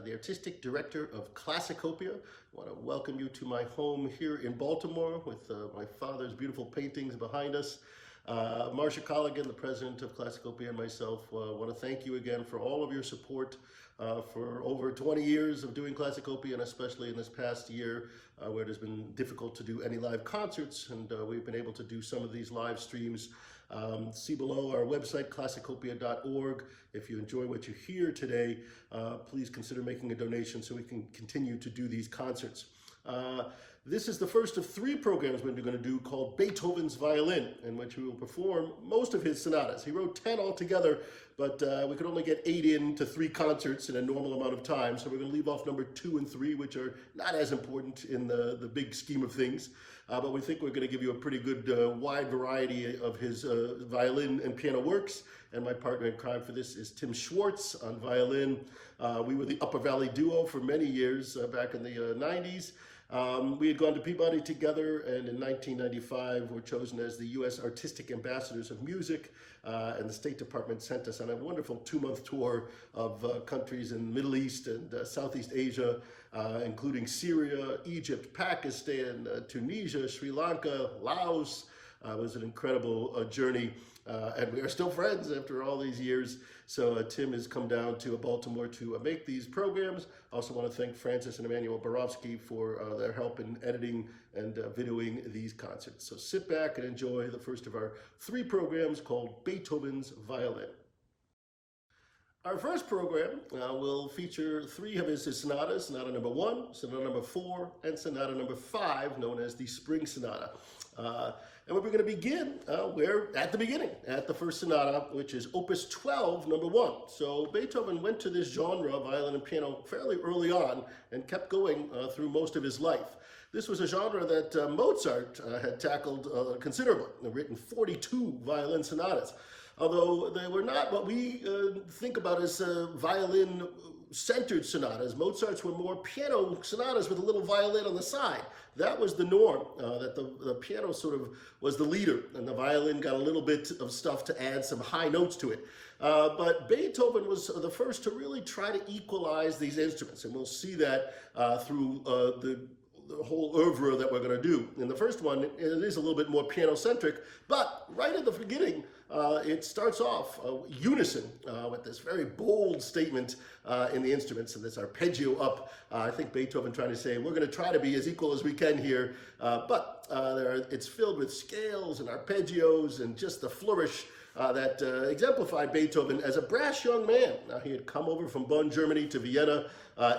the Artistic Director of CLASSICOPIA. I want to welcome you to my home here in Baltimore with my father's beautiful paintings behind us. Marcia Colligan, the President of CLASSICOPIA, and myself want to thank you again for all of your support for over 20 years of doing CLASSICOPIA, and especially in this past year where it has been difficult to do any live concerts, and we've been able to do some of these live streams. See below our website, classicopia.org. If you enjoy what you hear today, please consider making a donation so we can continue to do these concerts. This is the first of 3 programs we're going to do called Beethoven's Violin, in which we will perform most of his sonatas. He wrote 10 altogether, but we could only get 8 into 3 concerts in a normal amount of time, so we're going to leave off number 2 and 3, which are not as important in the big scheme of things. But we think we're going to give you a pretty good wide variety of his violin and piano works. And my partner in crime for this is Tim Schwarz on violin. We were the Upper Valley duo for many years back in the 90s. We had gone to Peabody together, and in 1995 were chosen as the U.S. Artistic Ambassadors of Music, and the State Department sent us on a wonderful 2-month tour of countries in the Middle East and Southeast Asia, including Syria, Egypt, Pakistan, Tunisia, Sri Lanka, Laos. It was an incredible journey, and we are still friends after all these years. So Tim has come down to Baltimore to make these programs. I also want to thank Francis and Emmanuel Borowski for their help in editing and videoing these concerts. So sit back and enjoy the first of our 3 programs called Beethoven's Violin. Our first program will feature 3 of his sonatas: Sonata number 1, Sonata number 4, and Sonata number 5, known as the Spring Sonata. And we're going to begin, we're at the beginning, at the first sonata, which is Opus 12, number 1. So Beethoven went to this genre, violin and piano, fairly early on and kept going through most of his life. This was a genre that Mozart had tackled considerably, written 42 violin sonatas. Although they were not what we think about as violin-centered sonatas. Mozart's were more piano sonatas with a little violin on the side. That was the norm, that the piano sort of was the leader, and the violin got a little bit of stuff to add some high notes to it. But Beethoven was the first to really try to equalize these instruments, and we'll see that through the whole oeuvre that we're going to do. In the first one, it is a little bit more piano-centric, but right at the beginning, it starts off unison with this very bold statement in the instruments, and this arpeggio up. I think Beethoven trying to say, we're going to try to be as equal as we can here, but it's filled with scales and arpeggios and just the flourish that exemplified Beethoven as a brash young man. Now, he had come over from Bonn, Germany to Vienna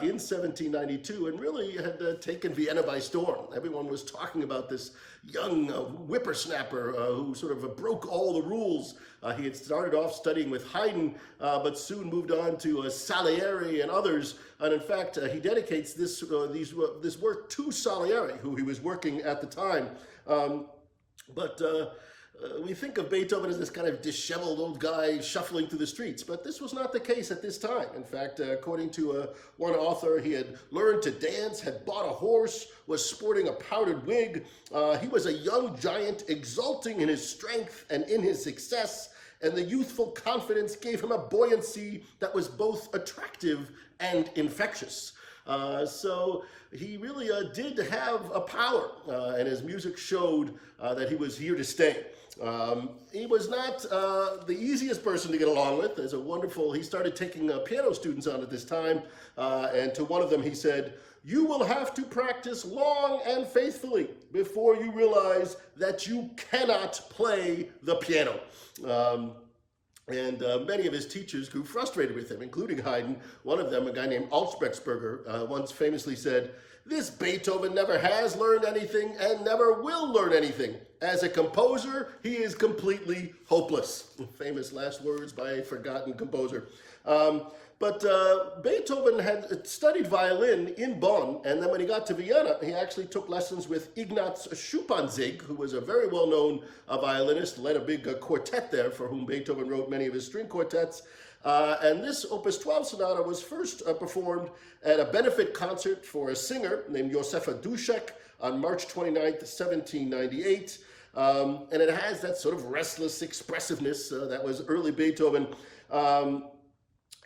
in 1792 and really had taken Vienna by storm. Everyone was talking about this young whippersnapper who sort of broke all the rules. He had started off studying with Haydn, but soon moved on to Salieri and others. And in fact, he dedicates this work to Salieri, who he was working at the time. We think of Beethoven as this kind of disheveled old guy shuffling through the streets, but this was not the case at this time. In fact, according to one author, he had learned to dance, had bought a horse, was sporting a powdered wig. He was a young giant, exulting in his strength and in his success, and the youthful confidence gave him a buoyancy that was both attractive and infectious. So he really did have a power, and his music showed that he was here to stay. He was not the easiest person to get along with. There's a wonderful, he started taking piano students on at this time, and to one of them he said, "You will have to practice long and faithfully before you realize that you cannot play the piano." And many of his teachers grew frustrated with him, including Haydn. One of them, a guy named Alsbechtsberger, once famously said, "This Beethoven never has learned anything and never will learn anything. As a composer, he is completely hopeless." Famous last words by a forgotten composer. But Beethoven had studied violin in Bonn, and then when he got to Vienna, he actually took lessons with Ignaz Schuppanzig, who was a very well-known violinist, led a big quartet there for whom Beethoven wrote many of his string quartets. And this Opus 12 sonata was first performed at a benefit concert for a singer named Josefa Duszek on March 29th, 1798. And it has that sort of restless expressiveness that was early Beethoven.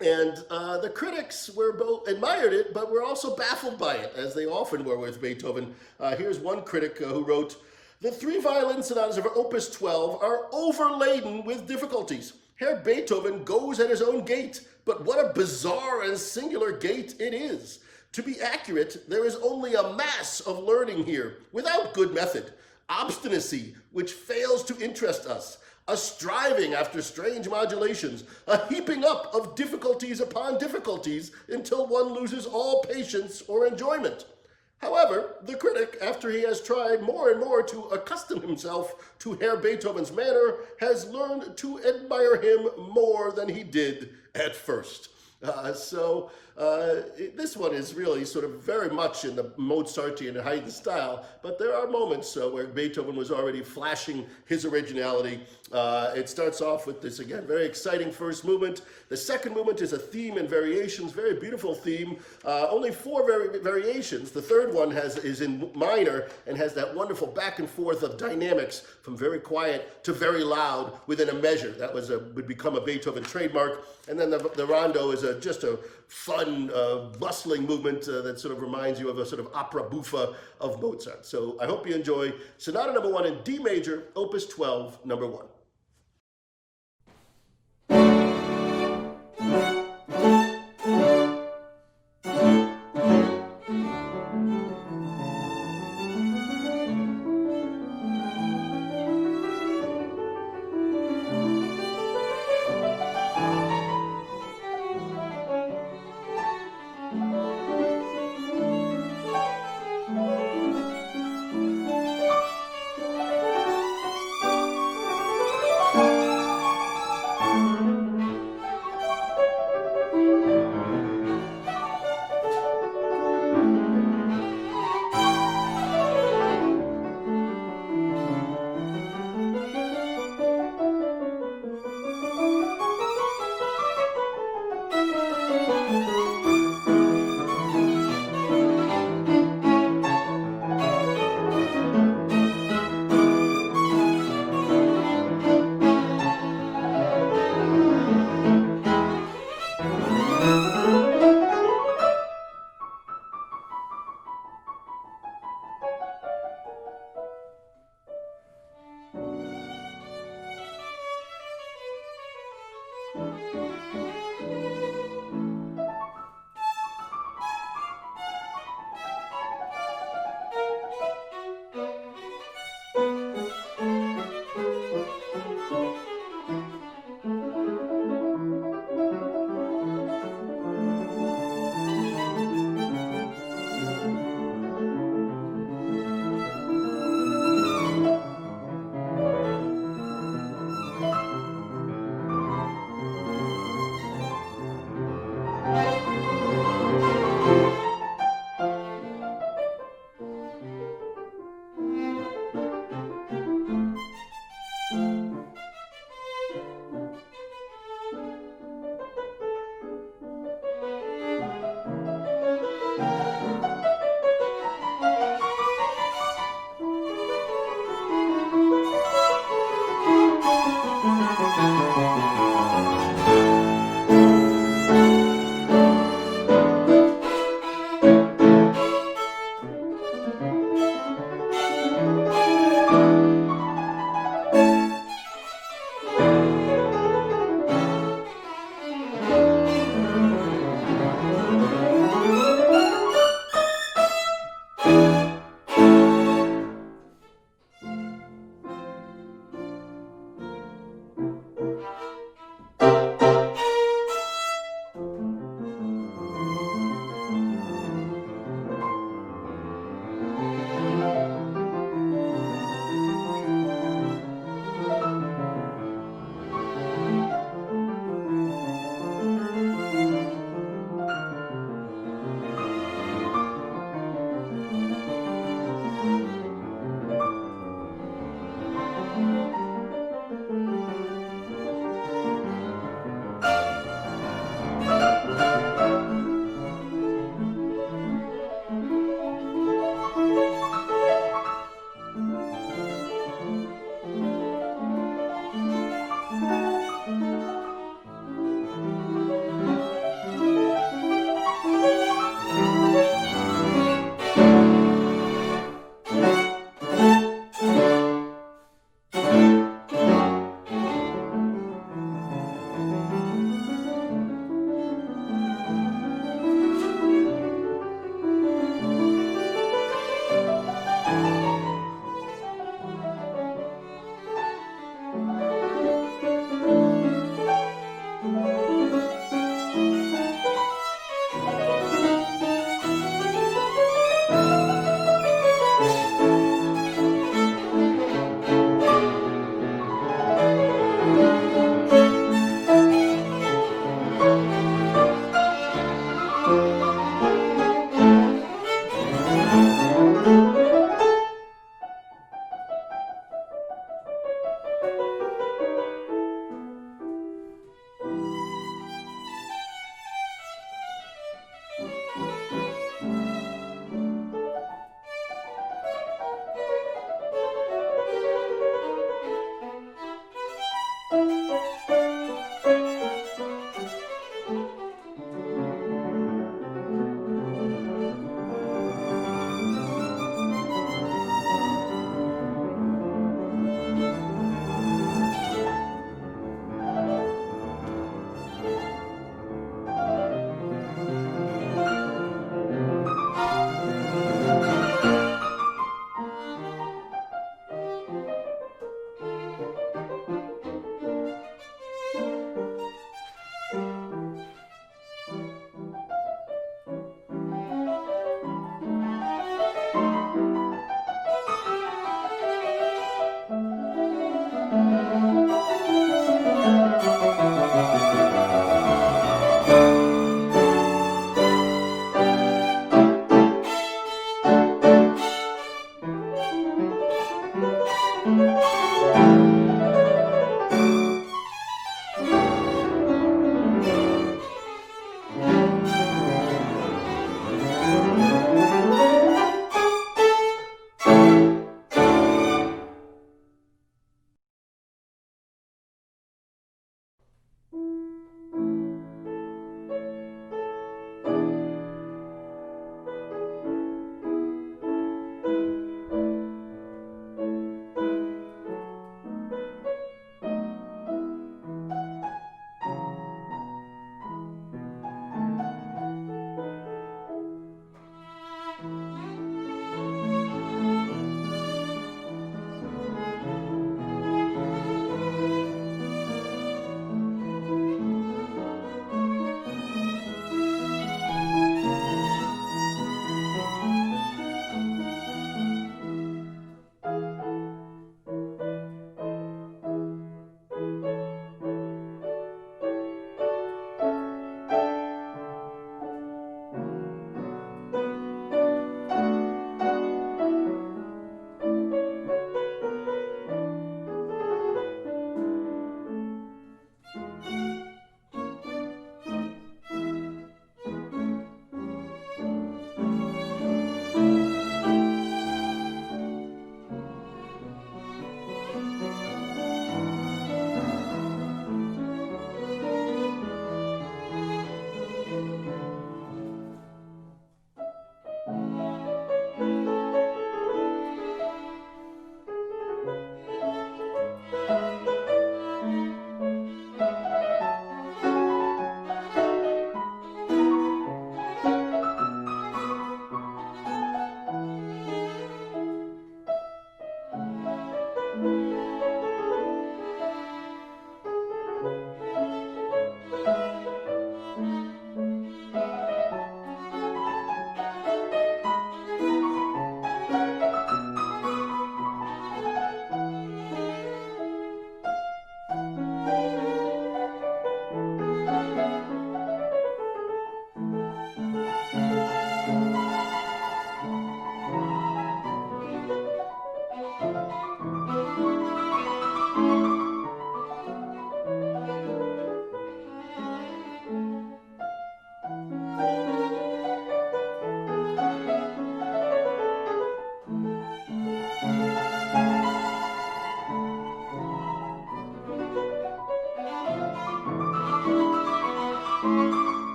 And the critics were both admired it, but were also baffled by it, as they often were with Beethoven. Here's one critic who wrote, "The three violin sonatas of Opus 12 are overladen with difficulties. Herr Beethoven goes at his own gait, but what a bizarre and singular gait it is. To be accurate, there is only a mass of learning here, without good method, obstinacy, which fails to interest us, a striving after strange modulations, a heaping up of difficulties upon difficulties until one loses all patience or enjoyment." However, the critic, after he has tried more and more to accustom himself to Herr Beethoven's manner, has learned to admire him more than he did at first. This one is really sort of very much in the Mozartian and Haydn style, but there are moments where Beethoven was already flashing his originality. It starts off with this, again, very exciting first movement. The second movement is a theme and variations, very beautiful theme. Only four variations. The third one is in minor and has that wonderful back and forth of dynamics from very quiet to very loud within a measure. That would become a Beethoven trademark. And then the rondo is just a fun, bustling movement that sort of reminds you of a sort of opera buffa of Mozart. So I hope you enjoy Sonata number 1 in D major, Opus 12, number 1.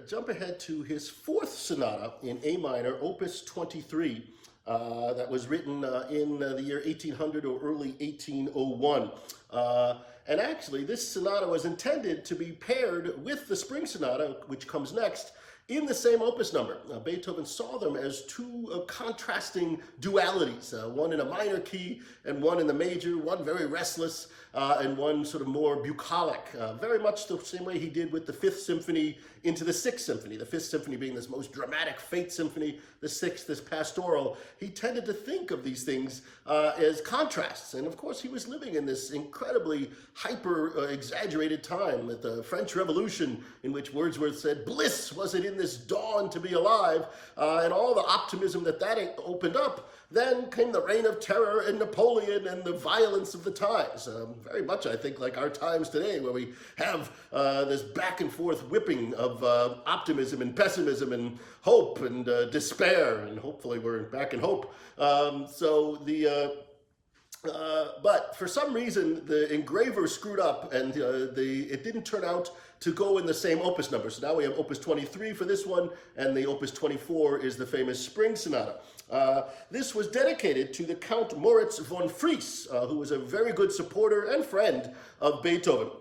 jump ahead to his fourth sonata in A minor, Opus 23, that was written in the year 1800 or early 1801. And actually, this sonata was intended to be paired with the Spring Sonata, which comes next, in the same opus number. Beethoven saw them as two contrasting dualities, one in a minor key and one in the major, one very restless and one sort of more bucolic, very much the same way he did with the Fifth Symphony into the Sixth Symphony, the Fifth Symphony being this most dramatic Fate Symphony, the Sixth, this pastoral. He tended to think of these things as contrasts, and of course he was living in this incredibly hyper-exaggerated time with the French Revolution, in which Wordsworth said, "Bliss was it in this dawn to be alive," and all the optimism that opened up. Then came the Reign of Terror and Napoleon and the violence of the times. Very much, I think, like our times today, where we have this back and forth whipping of optimism and pessimism and hope and despair, and hopefully we're back in hope. But for some reason, the engraver screwed up, and it didn't turn out to go in the same opus number. So now we have Opus 23 for this one, and the Opus 24 is the famous Spring Sonata. This was dedicated to the Count Moritz von Fries, who was a very good supporter and friend of Beethoven.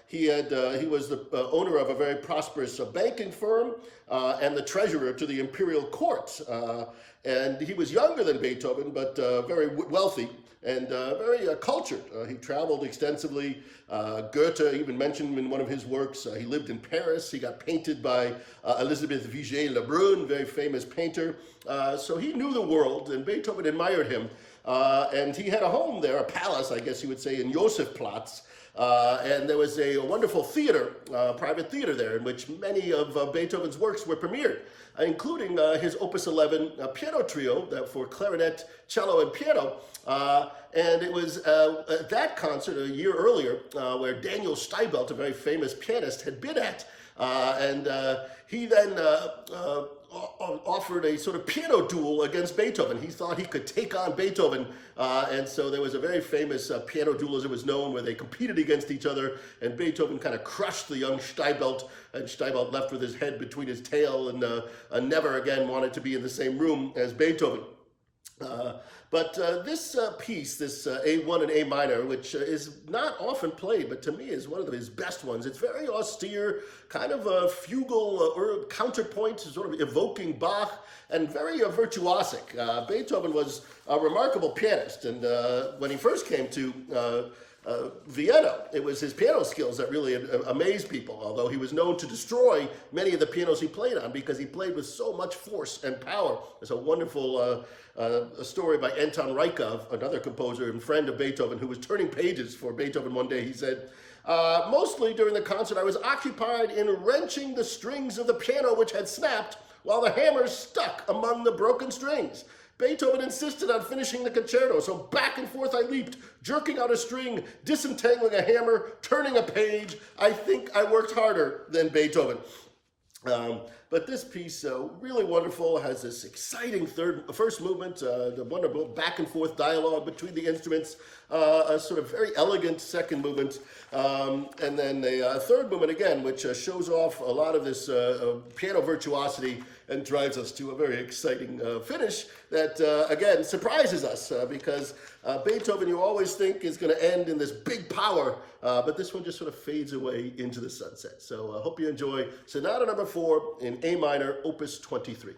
He was the owner of a very prosperous banking firm and the treasurer to the imperial court. And he was younger than Beethoven, but very wealthy and very cultured. He traveled extensively. Goethe even mentioned him in one of his works. He lived in Paris. He got painted by Elisabeth Vigée-Lebrun, very famous painter. So he knew the world, and Beethoven admired him. And he had a home there, a palace, I guess you would say, in Josefplatz. And there was a wonderful theater, private theater there, in which many of Beethoven's works were premiered, including his Opus 11 piano trio for clarinet, cello, and piano. And it was at that concert a year earlier where Daniel Steibelt, a very famous pianist, had been at. And he then offered a sort of piano duel against Beethoven. He thought he could take on Beethoven, and so there was a very famous piano duel, as it was known, where they competed against each other, and Beethoven kind of crushed the young Steibelt, and Steibelt left with his head between his tail and never again wanted to be in the same room as Beethoven. But this piece, this A1 and A minor, which is not often played, but to me is one of his best ones. It's very austere, kind of a fugal or counterpoint, sort of evoking Bach, and very virtuosic. Beethoven was a remarkable pianist, and when he first came to Vienna, it was his piano skills that really amazed people, although he was known to destroy many of the pianos he played on because he played with so much force and power. There's a wonderful a story by Anton Rykov, another composer and friend of Beethoven, who was turning pages for Beethoven one day. He said, mostly during the concert I was occupied in wrenching the strings of the piano which had snapped while the hammers stuck among the broken strings. Beethoven insisted on finishing the concerto, so back and forth I leaped, jerking out a string, disentangling a hammer, turning a page. I think I worked harder than Beethoven. But this piece, really wonderful, has this exciting first movement, the wonderful back and forth dialogue between the instruments, a sort of very elegant second movement, and then a third movement again, which shows off a lot of this piano virtuosity and drives us to a very exciting finish that, again, surprises us because Beethoven, you always think, is going to end in this big power, but this one just sort of fades away into the sunset. So I hope you enjoy Sonata number 4 in A minor, Opus 23.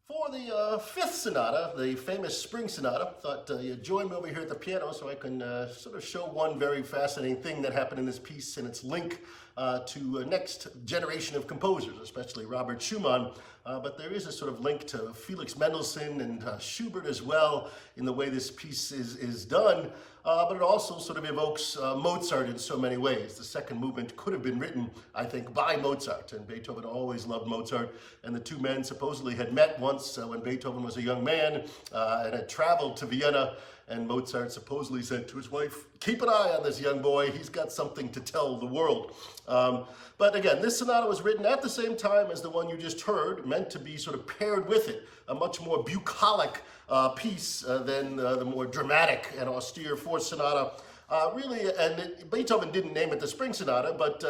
For the fifth sonata, the famous spring sonata, thought you'd join me over here at the piano so I can sort of show one very fascinating thing that happened in this piece and its link to a next generation of composers, especially Robert Schumann. But there is a sort of link to Felix Mendelssohn and Schubert as well in the way this piece is done. But it also sort of evokes Mozart in so many ways. The second movement could have been written, I think, by Mozart, and Beethoven always loved Mozart, and the two men supposedly had met once when Beethoven was a young man and had traveled to Vienna, and Mozart supposedly said to his wife, "Keep an eye on this young boy, he's got something to tell the world." But again, this sonata was written at the same time as the one you just heard, meant to be sort of paired with it, a much more bucolic piece than the more dramatic and austere fourth sonata. Really, and Beethoven didn't name it the Spring Sonata, but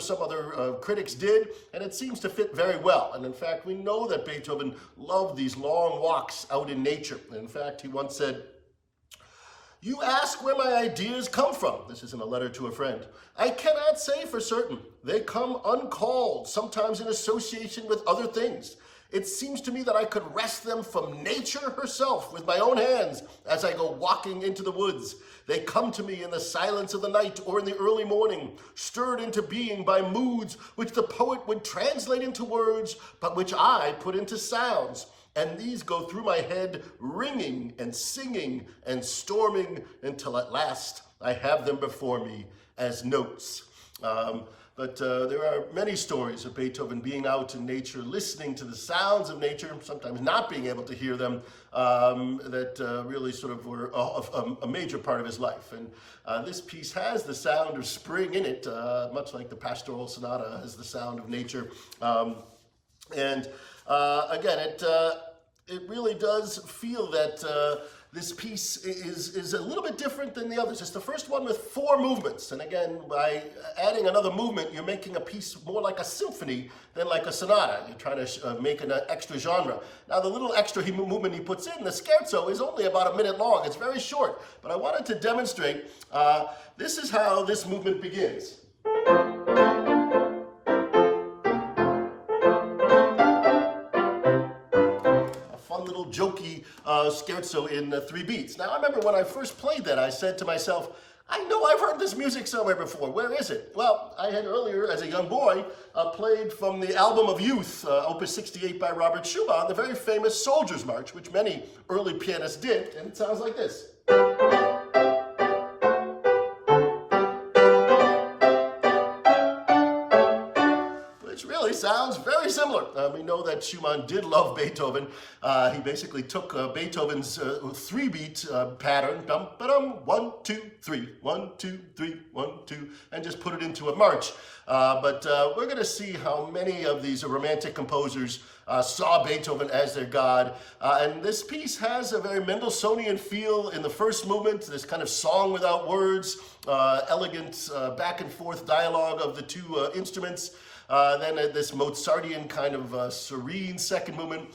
some other critics did, and it seems to fit very well. And in fact, we know that Beethoven loved these long walks out in nature. In fact, he once said, "You ask where my ideas come from." This is in a letter to a friend. "I cannot say for certain. They come uncalled, sometimes in association with other things. It seems to me that I could wrest them from nature herself with my own hands as I go walking into the woods. They come to me in the silence of the night or in the early morning, stirred into being by moods which the poet would translate into words, but which I put into sounds. And these go through my head, ringing and singing and storming until at last I have them before me as notes." But there are many stories of Beethoven being out in nature, listening to the sounds of nature, sometimes not being able to hear them, that really sort of were a major part of his life. And this piece has the sound of spring in it, much like the Pastoral Sonata has the sound of nature. Again, it really does feel that this piece is a little bit different than the others. It's the first one with 4 movements. And again, by adding another movement, you're making a piece more like a symphony than like a sonata. You're trying to make an extra genre. Now, the little extra movement he puts in, the scherzo, is only about a minute long. It's very short. But I wanted to demonstrate, this is how this movement begins. Little jokey scherzo in 3 beats. Now, I remember when I first played that, I said to myself, I know I've heard this music somewhere before. Where is it? Well, I had earlier, as a young boy, played from the album of Youth, Opus 68 by Robert Schumann, the very famous Soldier's March, which many early pianists did, and it sounds like this. Sounds very similar. We know that Schumann did love Beethoven. He basically took Beethoven's 3-beat pattern, dum ba dum, 1 2 3, 1 2 3, 1 2, and just put it into a march. But we're going to see how many of these romantic composers saw Beethoven as their god. And this piece has a very Mendelssohnian feel in the first movement, this kind of song without words, elegant back and forth dialogue of the 2 instruments. Then this Mozartian kind of serene second movement,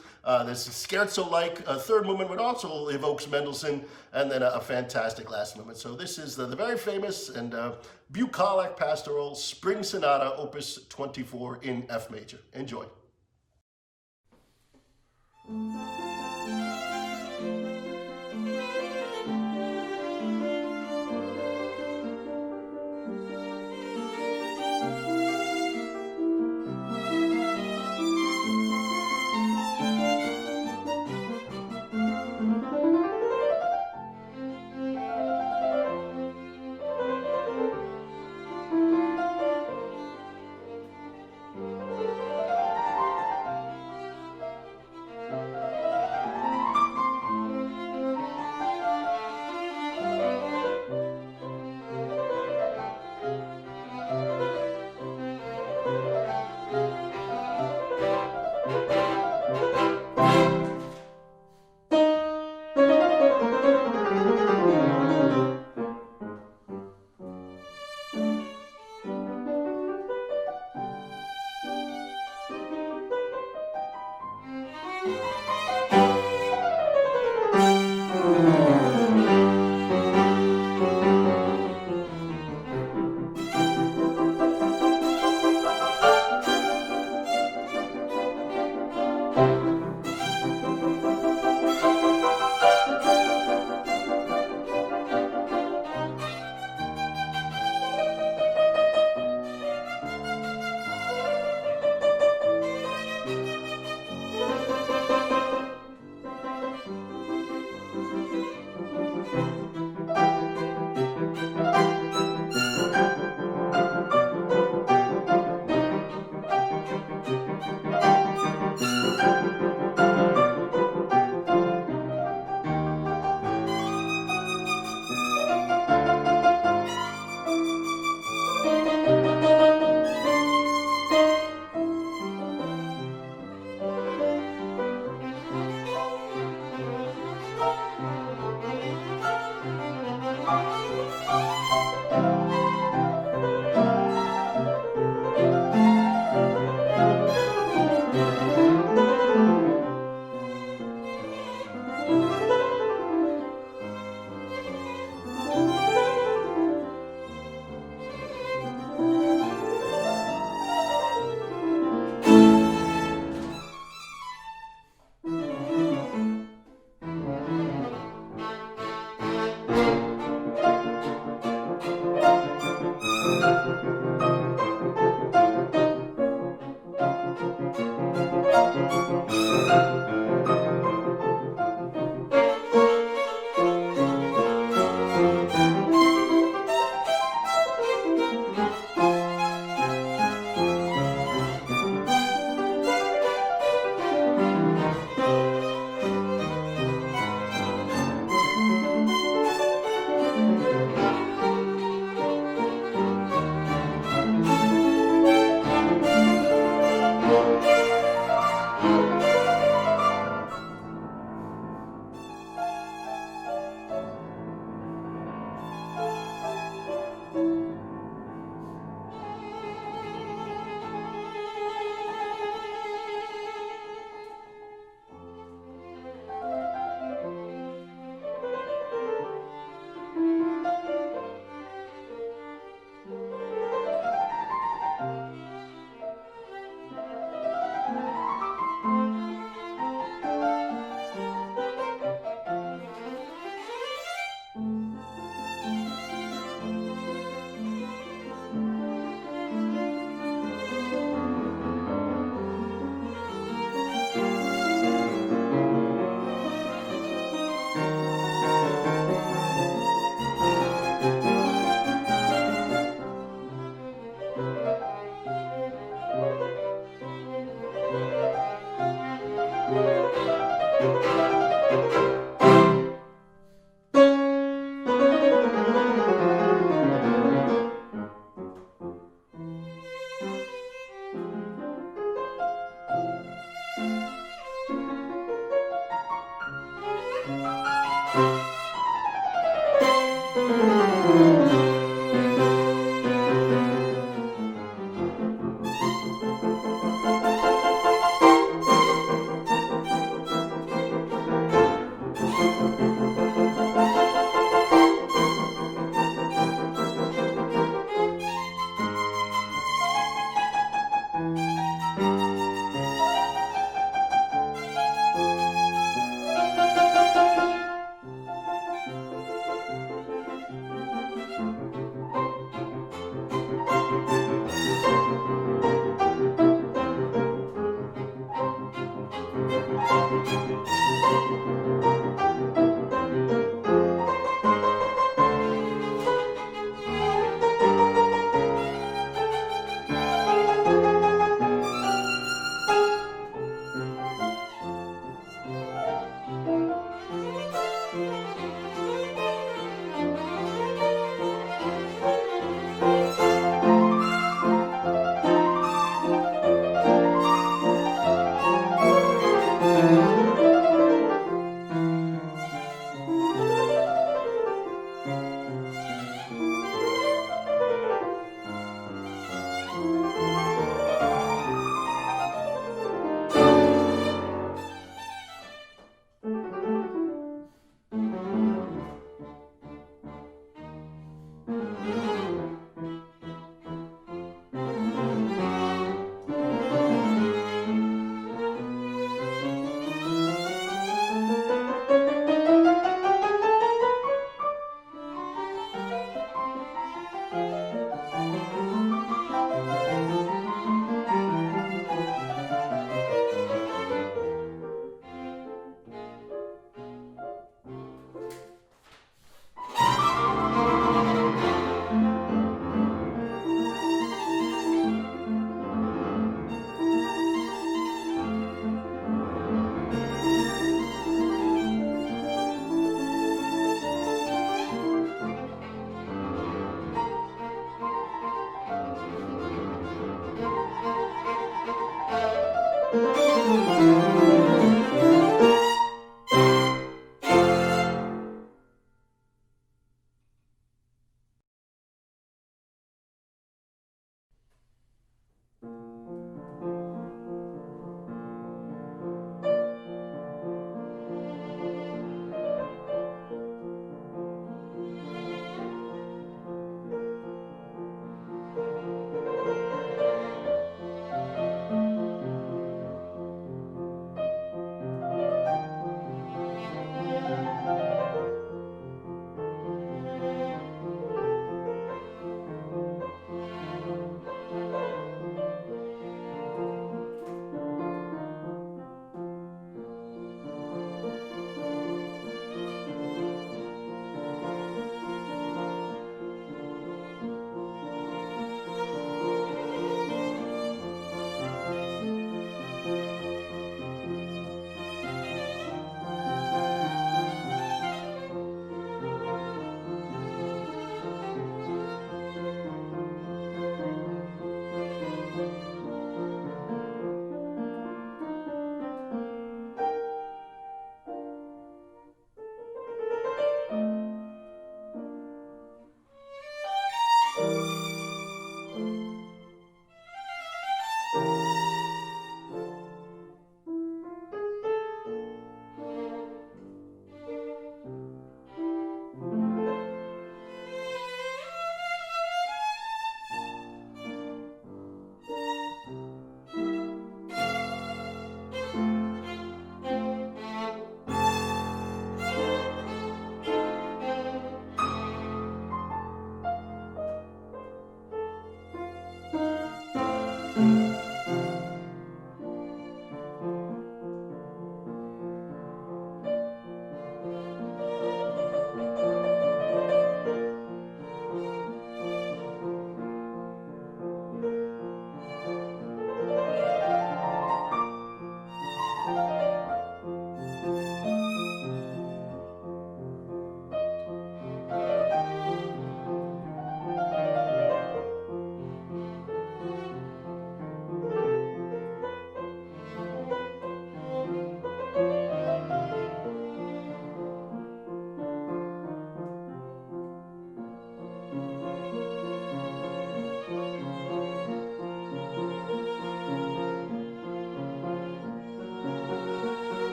this scherzo-like third movement, which also evokes Mendelssohn, and then a fantastic last movement. So this is the very famous and bucolic pastoral Spring Sonata, Opus 24 in F major. Enjoy.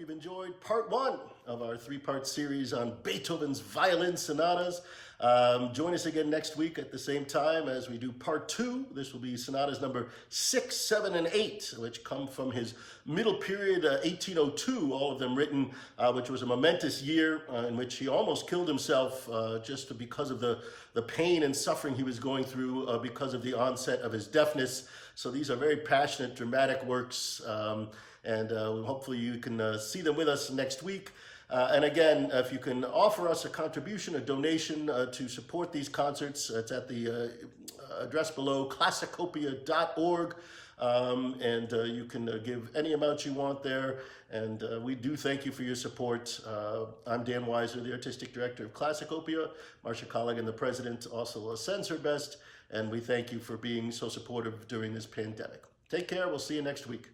you've enjoyed part one of our three-part series on Beethoven's violin sonatas. Join us again next week at the same time as we do part two. This will be sonatas number 6, 7, and 8, which come from his middle period, 1802, all of them written, which was a momentous year in which he almost killed himself just because of the pain and suffering he was going through because of the onset of his deafness. So these are very passionate, dramatic works, and hopefully you can see them with us next week. And again, if you can offer us a contribution, a donation to support these concerts, it's at the address below, CLASSICOPIA.org, and you can give any amount you want there. And we do thank you for your support. I'm Dan Weiser, the Artistic Director of CLASSICOPIA. Marcia Colligan, the President, also sends her best. And we thank you for being so supportive during this pandemic. Take care. We'll see you next week.